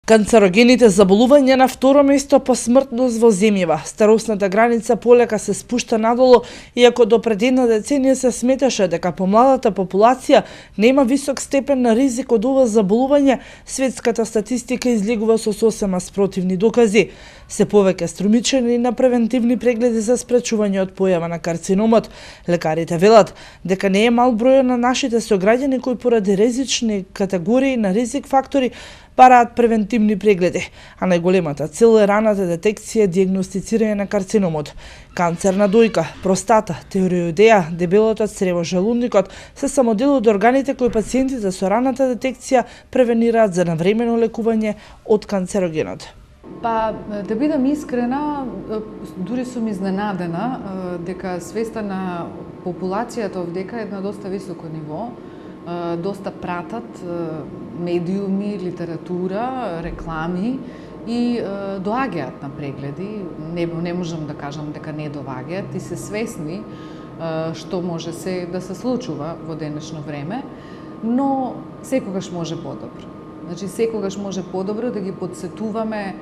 Канцерогените заболувања на второ место по смртност во земјава. Старосната граница полека се спушта надолу, иако до пред една деценија се сметаше дека помладата популација нема висок степен на ризик од ова заболување, светската статистика излегува со сосема спротивни докази. Се повеќе струмичени на превентивни прегледи за спречување од појава на карциномот. Лекарите велат дека не е мал број на нашите сограѓани кои поради ризични категории на ризик фактори бараат превентивни прегледи, а најголемата цел е раната детекција и дијагностицирање на карциномот. Канцер на дојка, простата, тиреоидеа, дебелото црево, желудникот се само дел од органите кои пациентите со раната детекција превенираат за навремено лекување од канцерогенот. Па, да бидам искрена, дури сум изненадена дека свеста на популацијата овдека е на доста високо ниво. Доста пратат медиуми, литература, реклами и доаѓаат на прегледи. Не можам да кажам дека не доаѓаат и се свесни што може се да се случува во денешно време, но секогаш може подобро. Значи, секогаш може подобро да ги подсетуваме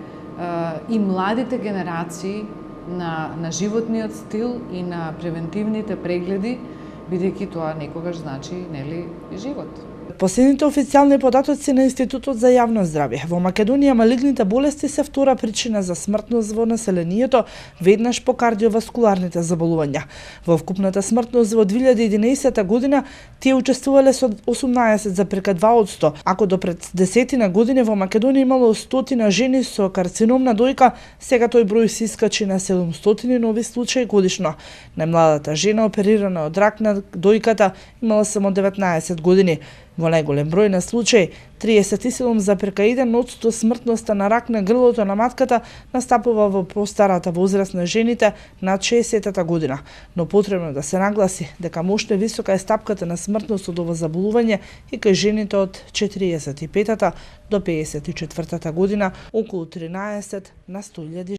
и младите генерации на животниот стил и на превентивните прегледи, бидејќи тоа некогаш значи, нели, и живот. Последните официјални податоци на Институтот за јавно здравје. Во Македонија малигните болести се втора причина за смртност во населението, веднаш по кардиоваскуларните заболувања. Во вкупната смртност во 2011 година тие учествувале со 18,2%, ако до пред 10 години во Македонија имало 100 жени со карцином на дојка, сега тој број се искачи на 700 нови случаи годишно. Најмладата жена оперирана од рак на дојката имала само 19 години. Во најголем број на случаи, 37,1% смртноста на рак на грлото на матката настапува во постарата возраст на жените над 60-та година. Но потребно да се нагласи дека уште висока е стапката на смртност од ова заболување и кај жените од 45-та до 54-та година, околу 13 на 100.000